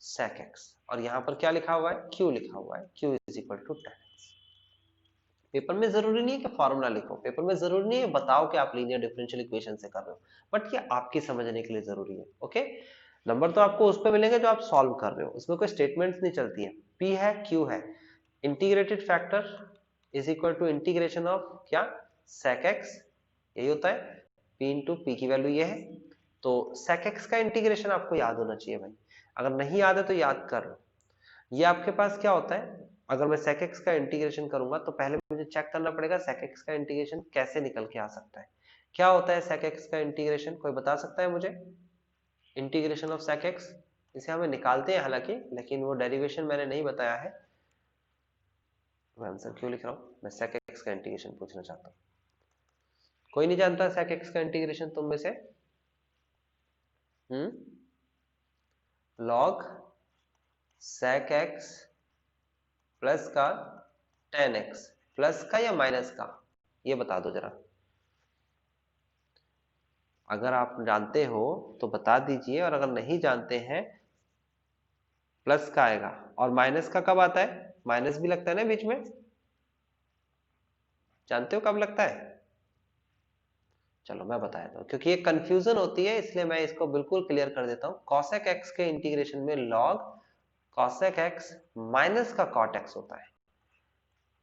sec x, और यहाँ पर क्या लिखा हुआ है, q लिखा हुआ है, q is equal to tan x। Paper में जरूरी नहीं है कि फॉर्मूला लिखो, पेपर में जरूरी नहीं है बताओ कि आप लीनियर डिफरेंशियल इक्वेशन से कर रहे हो, बट ये आपकी समझने के लिए जरूरी है। ओके, नंबर तो आपको उस पर मिलेंगे जो आप सॉल्व कर रहे हो, उसमें कोई स्टेटमेंट्स नहीं चलती है। p है, q है, integrated factor is equal to integration of क्या, sec x, यही होता है। p इंटू पी की वैल्यू ये है, तो sec x का इंटीग्रेशन आपको याद होना चाहिए भाई, अगर नहीं याद है तो याद कर लो। ये आपके पास क्या होता है, अगर मैं sec x का इंटीग्रेशन करूंगा तो पहले मुझे चेक करना पड़ेगा sec x का इंटीग्रेशन कैसे निकल के आ सकता है। क्या होता है sec x का इंटीग्रेशन, कोई बता सकता है मुझे? इंटीग्रेशन ऑफ sec x, इसे हमें निकालते हैं हालांकि, लेकिन वो डेरिवेशन मैंने नहीं बताया है। मैं आंसर क्यों लिख रहा हूं, मैं sec x का इंटीग्रेशन पूछना चाहता हूं। कोई नहीं जानता sec x का इंटीग्रेशन तुम में से? log sec x प्लस का tan x, प्लस का या माइनस का, ये बता दो जरा। अगर आप जानते हो तो बता दीजिए, और अगर नहीं जानते हैं प्लस का आएगा, और माइनस का कब आता है, माइनस भी लगता है ना बीच में, जानते हो कब लगता है? चलो मैं बता देता हूँ, क्योंकि ये कंफ्यूजन होती है इसलिए मैं इसको बिल्कुल क्लियर कर देता हूँ। cosec x के इंटीग्रेशन में log cosec x माइनस का cot x होता है,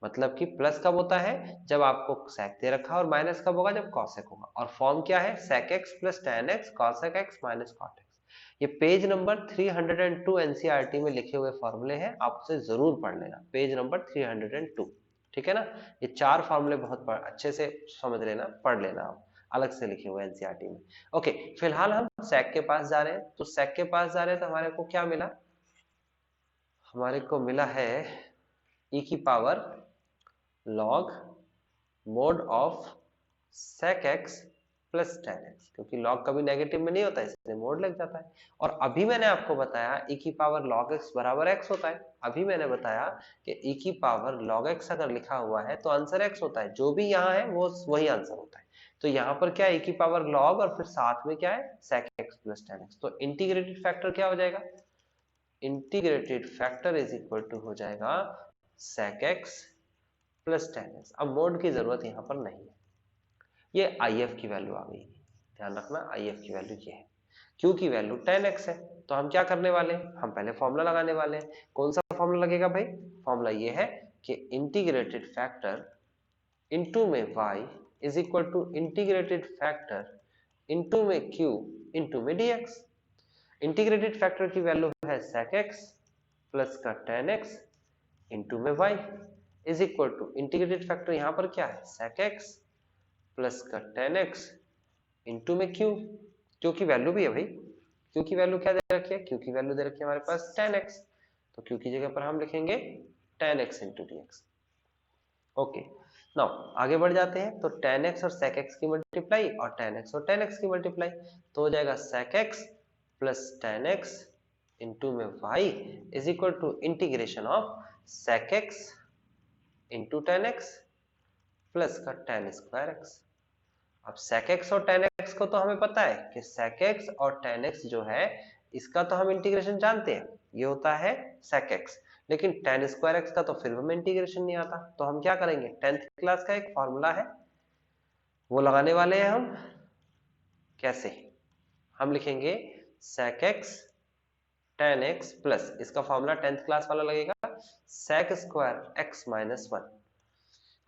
मतलब कि प्लस कब होता है, जब आपको sec दे रखा है, और माइनस कब होगा, जब cosec होगा। और फॉर्म क्या है, sec x plus tan x cosec x minus cot x। ये पेज नंबर 302 एनसीईआरटी में लिखे हुए फॉर्मूले हैं, आप उसे जरूर पढ़ लेना, पेज नंबर 302, ठीक है ना। ये चार फॉर्मूले बहुत अच्छे से समझ लेना, पढ़ लेना आप, अलग से लिखे हुए एनसीईआरटी में। ओके, फिलहाल हम sec के पास जा रहे हैं, तो sec के पास जा रहे हैं तो हमारे को क्या मिला, हमारे को मिला है e की power log mod of sec x plus tan x, क्योंकि log कभी नेगेटिव में नहीं होता इसलिए मोड लग जाता है। और अभी मैंने आपको बताया e की पावर log x बराबर x होता है, अभी मैंने बताया कि e की पावर log x अगर लिखा हुआ है तो आंसर x होता है, जो भी यहाँ है वो वही आंसर होता है। तो यहाँ पर क्या है, e की पावर log और फिर साथ में क्या है, sec x plus tan x, तो इंटीग्रेटेड फैक्टर क्या हो जाएगा, integrated factor is equal to हो जाएगा sec x plus tan x। अब मोड की जरूरत यहाँ पर नहीं है, ये IF की वैल्यू आ गई, ध्यान रखना IF की वैल्यू ये है, Q की वैल्यू tan x है। तो हम क्या करने वाले हैं, हम पहले फॉर्मूला लगाने वाले हैं। कौन सा फॉर्मूला लगेगा भाई, फॉर्मूला ये है कि इंटीग्रेटेड फैक्टर इनटू में y is equal to integrated factor into में q इनटू में dx। इंटीग्रेटेड फैक्टर की वैल्यू है sec x प्लस का tan x इनटू में y is equal to integrated factor यहाँ पर क्या है, sec x प्लस का tan x इंटू में q, q की वैल्यू भी है भाई, q की वैल्यू क्या दे रखी है, q की वैल्यू दे रखी है हमारे पास tan x, तो q की जगह पर हम लिखेंगे tan x into dx। Okay, now आगे बढ़ जाते हैं, तो tan x और sec x की मल्टीप्लाई और tan x और tan x की मल्टीप्लाई, तो हो जाएगा sec x plus tan x into में y is equal to integration of sec x into tan x plus का tan स्क्वायर x। अब sec x और tan x को तो हमें पता है कि sec x और tan x जो है इसका तो हम इंटीग्रेशन जानते हैं, ये होता है sec x, लेकिन tan स्क्वायर x का तो फिर हमें इंटीग्रेशन नहीं आता। तो हम क्या करेंगे, 10th क्लास का एक फॉर्मूला है वो लगाने वाले हैं हम। कैसे, हम लिखेंगे sec x tan x plus इसका फॉर्मूला 10th क्लास वाला लगेगा sec स्क्वायर x माइनस 1।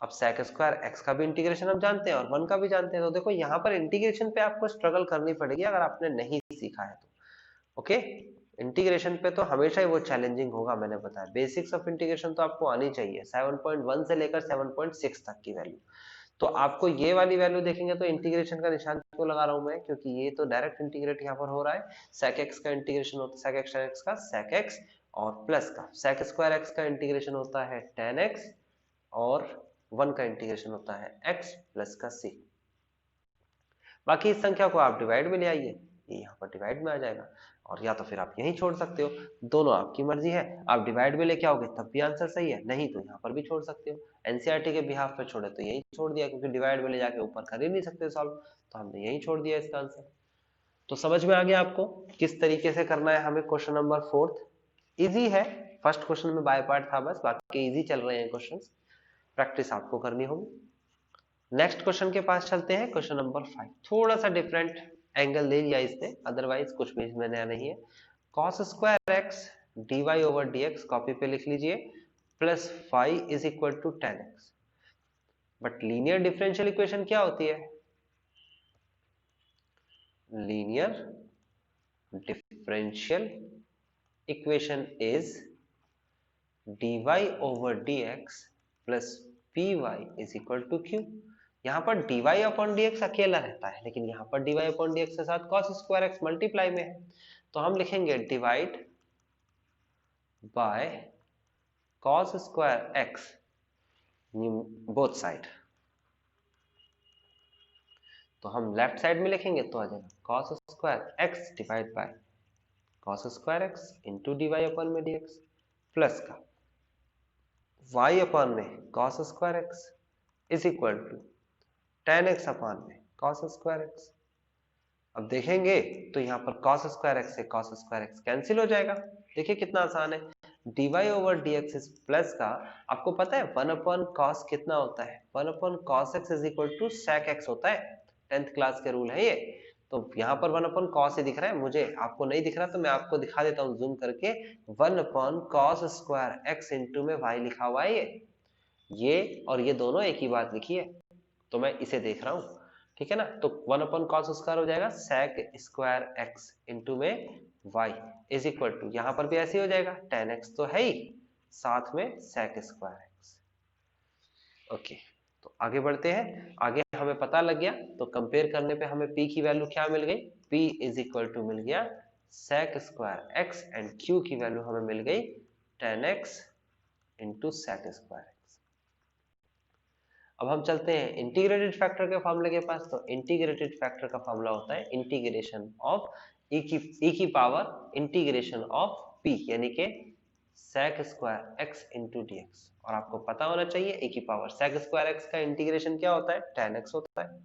अब sec स्क्वायर x का भी इंटीग्रेशन हम जानते हैं और 1 का भी जानते हैं। तो देखो यहाँ पर इंटीग्रेशन पे आपको स्ट्रगल करनी पड़ेगी अगर आपने नहीं सीखा है तो। ओके, इंटीग्रेशन पे तो हमेशा ही वो चैलेंजिंग होगा, मैंने बताया बेसिक्स ऑफ इंटीग्रेशन तो आपको आनी चाहिए 7.1 से लेकर 7.6 तक की वैल्यू। तो आपको ये वाली वैल्यू देखेंगे तो इंटीग्रेशन का निशान क्यों लगा रहा हूं मैं, क्योंकि ये तो डायरेक्ट इंटीग्रेट यहाँ पर हो रहा है। sec x का इंटीग्रेशन होता है sec x tan x का sec x, और प्लस का sec स्क्वायर x का इंटीग्रेशन होता है tan x, और 1 का इंटीग्रेशन होता है x प्लस का c। बाकी इस संख्या को आप डिवाइड में ले आइए, ये यहाँ पर डिवाइड में आ जाएगा, और या तो फिर आप यहीं छोड़ सकते हो, दोनों आपकी मर्जी है। आप डिवाइड में लेके आओगे तब भी आंसर सही है, नहीं तो यहाँ पर भी छोड़ सकते हो। एनसीईआरटी के बिहाफ पे छोड़े तो यही छोड़ दिया, क्योंकि डिवाइड में ले जाके ऊपर कर ही नहीं सकते सॉल्व, तो हमने यही छोड़ दिया इसका आंसर। तो समझ में आ गया आपको किस तरीके से करना है हमें क्वेश्चन नंबर 4। इजी है, फर्स्ट क्वेश्चन में बाय पार्ट था बस, बाकी इजी चल रहे हैं क्वेश्चन, प्रैक्टिस आपको करनी होगी। नेक्स्ट क्वेश्चन के पास चलते हैं, क्वेश्चन नंबर 5। थोड़ा सा डिफरेंट एंगल ले लिया इसने, अदरवाइज कुछ भी इसमें नया नहीं है। cos square x dy over dx copy पे लिख लीजिए, plus phi is equal to tan x। But linear differential equation क्या होती है, linear differential equation is dy over dx plus py is equal to q। यहाँ पर dy upon dx अकेला रहता है, लेकिन यहाँ पर dy अपॉन dx के साथ cos स्क्वायर x मल्टीप्लाई में है, तो हम लिखेंगे divide by cos square x both side. तो हम लेफ्ट साइड में लिखेंगे तो आ जाएगा cos square x divide by cos square x into dy upon में dx, प्लस का y अपॉन में cos square x is equal to tan x upon में cos स्क्वायर x। अब देखेंगे तो यहाँ पर cos स्क्वायर x से cos स्क्वायर x कैंसिल हो जाएगा। देखिए कितना आसान है, dy over dx is plus का, आपको पता है 1 अपॉन cos कितना होता है, 1 upon cos x is equal to sec x होता है, 10th क्लास के रूल है ये। तो यहाँ पर 1 अपॉन cos ही दिख रहा है मुझे, आपको नहीं दिख रहा तो मैं आपको दिखा देता हूँ जूम करके, 1 upon cos square x into में y लिखा हुआ है ये और ये दोनों एक ही बात लिखी है, तो मैं इसे देख रहा हूँ, ठीक है ना। तो 1 अपॉन cos स्क्वायर हो जाएगा sec स्क्वायर x इंटू में y इज इक्वल टू, यहाँ पर भी ऐसे ही हो जाएगा tan x तो है ही, साथ में sec स्क्वायर x। ओके, तो आगे बढ़ते हैं, आगे हमें पता लग गया, तो कंपेयर करने पे हमें p की वैल्यू क्या मिल गई, p इज इक्वल टू मिल गया sec square x and q की वैल्यू हमें मिल गई tan x into sec square x। अब हम चलते हैं इंटीग्रेटेड फैक्टर के फॉर्मूले के पास। तो इंटीग्रेटेड फैक्टर का फॉर्मूला होता है इंटीग्रेशन ऑफ e की पावर इंटीग्रेशन ऑफ p यानी कि sec square x into dx। और आपको पता होना चाहिए e की पावर sec स्क्वायर x का इंटीग्रेशन क्या होता है, tan x होता है।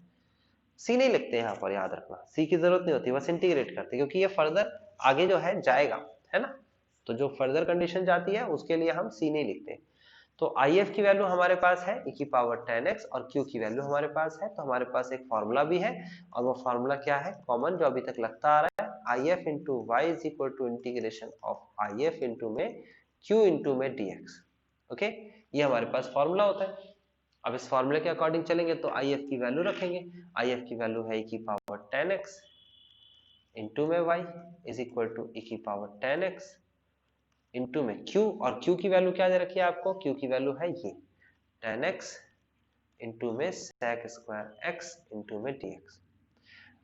c नहीं लिखते यहाँ पर, याद रखना c की जरूरत नहीं होती, बस इंटीग्रेट करते, क्योंकि ये फर्दर आगे जो है जाएगा, है ना। तो जो फर्दर कंडीशन जाती है उसके लिए हम c नहीं लिखते। तो if की वैल्यू हमारे पास है e की पावर tan x और q की वैल्यू हमारे पास है, तो हमारे पास एक फॉर्मूला भी है, और वो फॉर्मूला क्या है, कॉमन जो अभी तक लगता आ रहा है, if into y is equal to integration of if into में q इंटू में dx। ओके, ये हमारे पास फॉर्मूला होता है। अब इस फॉर्मूले के अकॉर्डिंग चलेंगे तो if की वैल्यू रखेंगे, if की वैल्यू है e की पावर tan x इंटू में y is equal to e की पावर tan x इंटू में q, और q की वैल्यू क्या दे रखी है आपको, q की वैल्यू है ये tan x इंटू में sec स्क्वायर x इंटू में dx।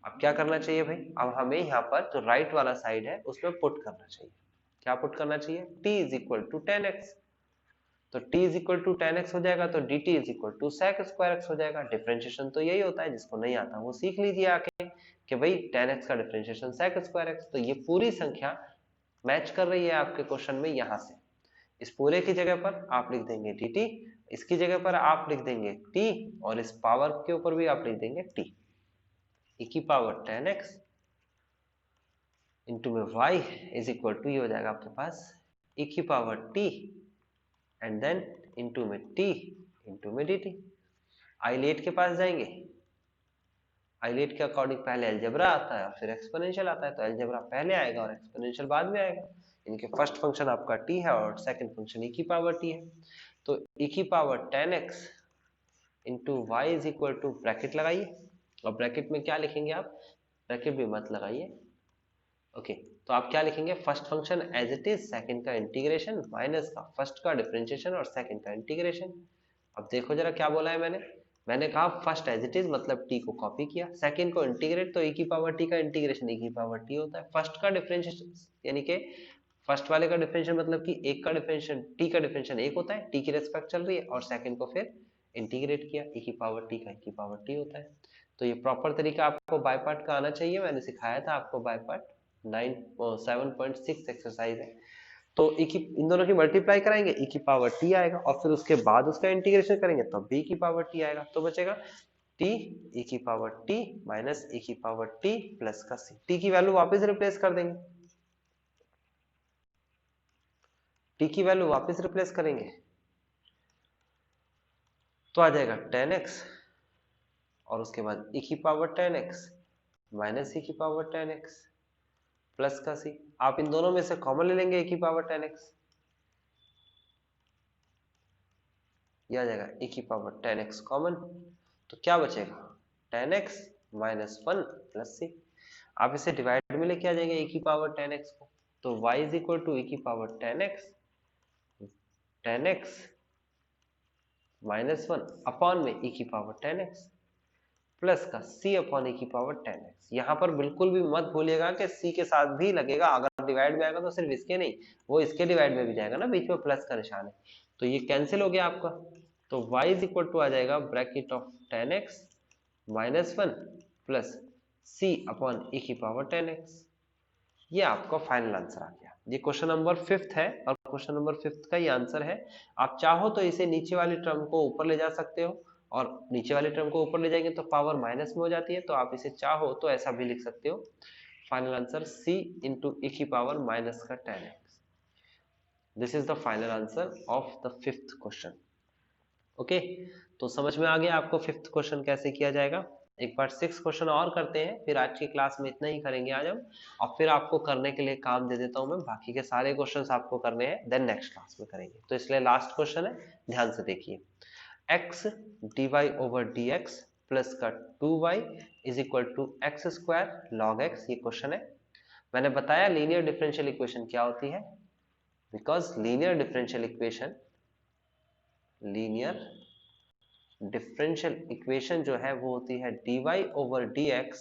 अब क्या करना चाहिए भाई, अब हमें यहाँ पर जो राइट वाला साइड है उसमें पुट करना चाहिए। क्या पुट करना चाहिए, t is equal to tan x, तो t is equal to tan x हो जाएगा, तो dt is equal to sec square x हो जाएगा। डिफरेंशिएशन तो यही होता है, जिसको नहीं आता वो सीख लीजिए आके कि भाई tan x का डिफरेंशिएशन sec स्क्वायर x। तो ये पूरी संख्या मैच कर रही है आपके क्वेश्चन में, यहां से इस पूरे की जगह पर आप लिख देंगे dt, इसकी जगह पर आप लिख देंगे t, और इस पावर के ऊपर भी आप लिख देंगे t। e की पावर 10x इंटू में y इज इक्वल टू, ये हो जाएगा आपके पास e की power t and then into में t इंटू में dt। आइलेट के पास जाएंगे, आइलेट के अकॉर्डिंग पहले अलजेब्रा आता है और फिर एक्सपोनेंशियल आता है, तो अलजेब्रा पहले आएगा और एक्सपोनेंशियल बाद में आएगा। इनके फर्स्ट फंक्शन आपका t है और सेकंड फंक्शन e की पावर t है। तो e की power 10x into Y is equal to, bracket लगाइए, और ब्रैकेट में क्या लिखेंगे आप, ब्रैकेट भी मत लगाइए, ओके। तो आप क्या लिखेंगे, first function as it is, second का इंटीग्रेशन माइनस का फर्स्ट का डिफरेंशिएशन और सेकंड का इंटीग्रेशन। अब देखो जरा क्या बोला है मैंने कहा फर्स्ट एज इट इज मतलब t को कॉपी किया, सेकंड को इंटीग्रेट, तो e की पावर t का इंटीग्रेशन e की पावर t होता है। फर्स्ट का डिफरेंशिएशन यानी कि फर्स्ट वाले का डिफरेंशिएशन मतलब कि एक का डिफरेंशिएशन, t का डिफरेंशिएशन एक होता है, t की रेस्पेक्ट चल रही है, और सेकंड को फिर इंटीग्रेट किया, e की पावर t का e की पावर t होता है। तो ये प्रॉपर तरीका आपको बाय पार्ट का आना चाहिए, मैंने सिखाया था आपको बाय पार्ट 7.6 एक्सरसाइज है। तो इन दोनों की मल्टीप्लाई कराएंगे, e की पावर t आएगा, और फिर उसके बाद उसका इंटीग्रेशन करेंगे तो b की पावर t आएगा। तो बचेगा t e की पावर t माइनस e की पावर t प्लस का c। t की वैल्यू वापस रिप्लेस कर देंगे, t की वैल्यू वापस रिप्लेस करेंगे तो आ जाएगा 10x और उसके बाद e की पावर 10x माइनस e की पावर 10x प्लस का c। आप इन दोनों में से कॉमन ले लेंगे e की पावर 10x, ये आ जाएगा e की पावर 10x कॉमन, तो क्या बचेगा 10x माइनस 1 प्लस c। आप इसे डिवाइड में लेके आ जाएंगे e की पावर 10x को, तो y is equal to e की पावर 10x माइनस 1 अपॉन में e की पावर 10x प्लस का c अपॉन e की पावर 10x। यहाँ पर बिल्कुल भी मत भूलिएगा कि c के साथ भी लगेगा, अगर डिवाइड में आएगा तो सिर्फ इसके नहीं, वो इसके डिवाइड में भी जाएगा ना, बीच में प्लस का निशान है, तो ये कैंसिल हो गया आपका। तो y इज इक्वल टू आ जाएगा bracket of 10x minus 1 plus c upon e की पावर 10x। ये आपका फाइनल आंसर आ गया। ये क्वेश्चन नंबर 5th है और क्वेश्चन नंबर 5th का ये आंसर है। आप चाहो तो इसे नीचे वाली टर्म को ऊपर ले जा सकते हो, और नीचे वाली टर्म को ऊपर ले जाएंगे तो पावर माइनस में हो जाती है, तो आप इसे चाहो तो ऐसा भी लिख सकते हो। Final answer c into e की पावर माइनस का 10x। This is the final answer of the 5th question. Okay, तो समझ में आ गया आपको 5th क्वेश्चन कैसे किया जाएगा। एक बार 6 क्वेश्चन और करते हैं, फिर आज की क्लास में इतना ही करेंगे आज हम, और फिर आपको करने के लिए काम दे देता हूं मैं, बाकी के सारे क्वेश्चंस आपको करने हैं, देन नेक्स्ट क्लास में करेंगे। तो इसलिए लास्ट क्वेश्चन है, ध्यान से देखिए। x dy over dx plus का 2y is equal to x square log x, ये क्वेश्चन है। मैंने बताया लीनियर डिफरेंशियल इक्वेशन क्या होती है, बिकॉज लीनियर डिफरेंशियल इक्वेशन जो है वो होती है dy over dx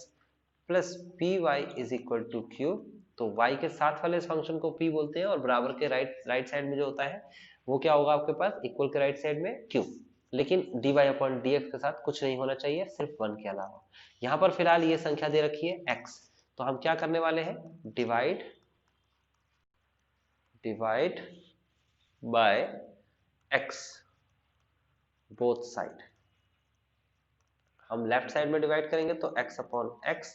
plus P Y is equal to q. तो y के साथ वाले इस फंक्शन को p बोलते हैं, और बराबर के राइट साइड में जो होता है वो क्या होगा आपके पास, इक्वल के राइट साइड में q। लेकिन dy अपॉन dx के साथ कुछ नहीं होना चाहिए, सिर्फ 1 के अलावा। यहाँ पर फिलहाल ये संख्या दे रखी है x, तो हम क्या करने वाले हैं, divide by x both side. हम लेफ्ट साइड में डिवाइड करेंगे तो x upon x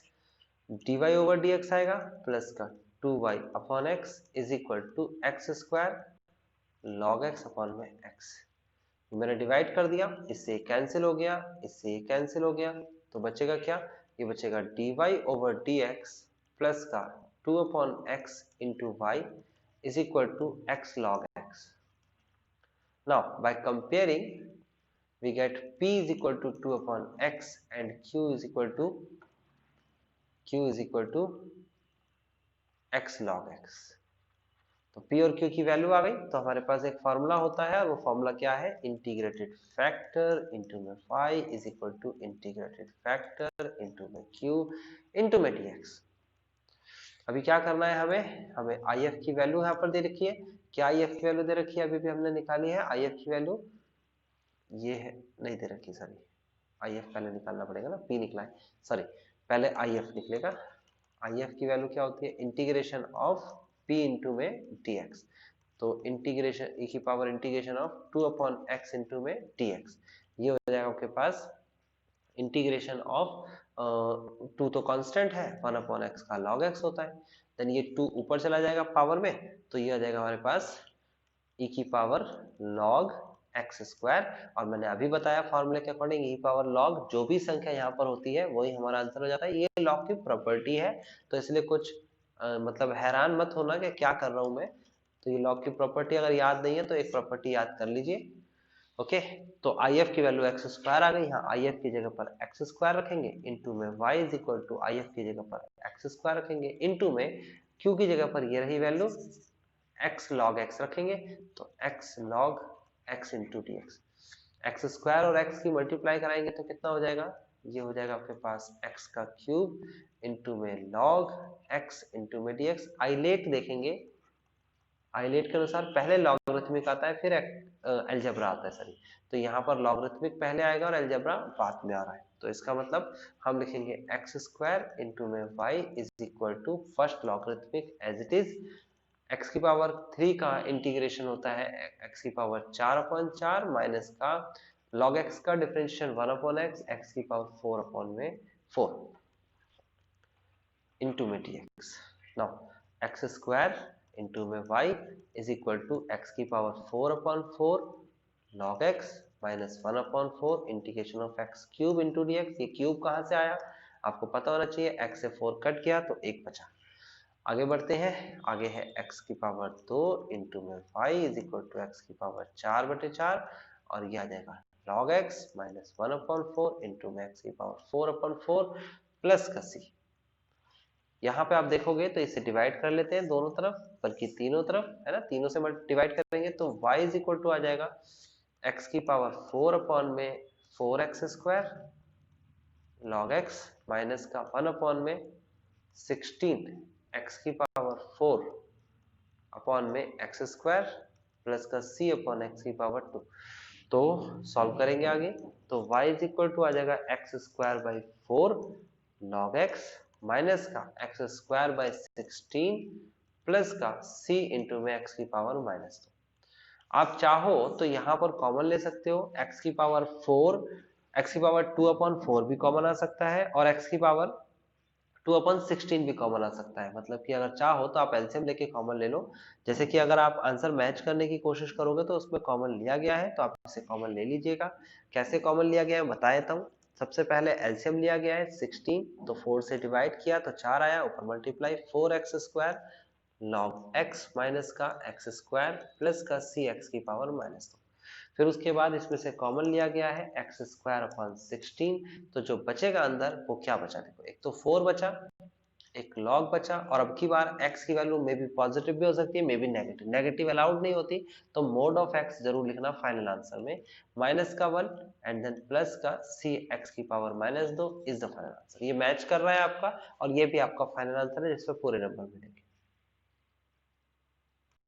dy over dx आएगा प्लस का 2y upon x is equal to x square log x upon में x। मैंने डिवाइड कर दिया, इससे कैंसिल हो गया, इससे कैंसिल हो गया, तो बचेगा क्या, ये बचेगा dy ओवर dx प्लस का 2 upon x into Y is equal to x log x। Now by comparing we get p is equal to 2 upon x and q is equal to x log x। तो p और q की value आ गई, तो हमारे पास एक formula होता है, और वो फॉर्मूला क्या है, इंटीग्रेटेड फैक्टर इंटू में phi is equal to integrated factor into में q इंटू में dx। अभी क्या करना है हमें if की वैल्यू यहाँ पर दे रखी है, क्या if की वैल्यू दे रखी है, अभी भी हमने निकाली है if की वैल्यू, ये है नहीं दे रखी, सॉरी if पहले निकालना पड़ेगा ना, p निकला है, सॉरी पहले if निकलेगा। if की वैल्यू क्या होती है, इंटीग्रेशन ऑफ p इंटू में dx, तो इंटीग्रेशन e की power integration of 2 upon x into में dx, ये हो जाएगा आपके पास इंटीग्रेशन ऑफ 2 तो कांस्टेंट है, 1/x का log x होता है, देन ये 2 ऊपर चला जाएगा पावर में, तो ये आ जाएगा हमारे पास e की पावर log x स्क्वायर। और मैंने अभी बताया फॉर्मूले के अकॉर्डिंग e पावर log जो भी संख्या यहाँ पर होती है वही हमारा आंसर हो जाता है। ये log की प्रॉपर्टी है, तो इसलिए कुछ मतलब हैरान मत होना कि क्या कर रहा हूं मैं। तो ये log की प्रॉपर्टी अगर याद नहीं है तो एक प्रॉपर्टी याद कर लीजिए। ओके, तो if की वैल्यू x स्क्वायर आ गई, यहाँ if की जगह पर x स्क्वायर रखेंगे, इनटू में y is equal to if की जगह पर x स्क्वायर रखेंगे, इनटू में q की जगह पर ये रही वैल्यू x log x रखेंगे, तो x log x into d x square और x की मल्टीप्लाई कराएंगे तो कितना हो जाएगा, ये हो जाएगा आपके पास x का क्यूब इंटू में log x इंटू में dx। आइलेट देखेंगे, आइलेट के अनुसार पहले लॉगरिथमिक आता है फिर अलजेब्रा आता है, सॉरी, तो यहाँ पर लॉगरिथमिक पहले आएगा और अलजेब्रा बाद में आ रहा है, तो इसका मतलब हम लिखेंगे एक्स स्क्वायर इंटू में y is equal to first logarithmic as it is, x की पावर 3 का इंटीग्रेशन होता है x की पावर 4/4 माइनस का log x का डिफरेंशियल 1/x, x की पावर 4/4 इंटू में dx। Now x square into में y is equal to x की power 4/4 log x minus 1/4 integration of x cube into dx। ये क्यूब कहाँ से आया आपको पता होना चाहिए, x से 4 कट गया तो 1 बचा। आगे बढ़ते हैं, आगे है x की पावर 2 इंटू में y is equal to x की पावर 4/4 और ये आ जाएगा log x माइनस 1/4 इंटू में x की पावर 4/4 प्लस का c। यहाँ पे आप देखोगे तो इसे डिवाइड कर लेते हैं दोनों तरफ, बल्कि तीनों तरफ है ना, तीनों से डिवाइड करेंगे तो y इज इक्वल टू आ जाएगा x की power 4/4x square log x minus का 1/16 x की पावर 4 x स्क्वायर प्लस का c अपॉन x की पावर 2। तो सॉल्व करेंगे आगे, तो y इज इक्वल टू आ जाएगा x square by 4 log x minus का x स्क्वायर बाई 16 प्लस का c इंटू में x की पावर -2। आप चाहो तो यहाँ पर कॉमन ले सकते हो, x की पावर 4, x की पावर 2/4 भी कॉमन आ सकता है और x की पावर 2/16 भी कॉमन आ सकता है। मतलब कि अगर चाहो तो आप एलसीएम लेके कॉमन ले लो, जैसे कि अगर आप आंसर मैच करने की कोशिश करोगे तो उसमें कॉमन लिया गया है तो आप इसे कॉमन ले लीजिएगा। कैसे कॉमन लिया गया है बता देता हूँ। सबसे पहले एलसीएम लिया गया है 16, तो 4 से डिवाइड किया तो 4 आया, ऊपर multiply 4x square log x minus का x स्क्वायर प्लस का c x की पावर -2। फिर उसके बाद इसमें से कॉमन लिया गया है x स्क्वायर अपॉन 16, तो जो बचेगा अंदर वो क्या बचा, देखो एक तो 4 बचा, एक log बचा, और अब की बार x की वैल्यू मे बी पॉजिटिव भी हो सकती है, may be negative, negative allowed नहीं होती, तो मोड ऑफ x जरूर लिखना फाइनल आंसर में, माइनस का 1 एंड देन प्लस का c x की power -2 is the final answer. ये मैच कर रहा है आपका और ये भी आपका फाइनल आंसर है जिसमें पूरे नंबर मिलेंगे।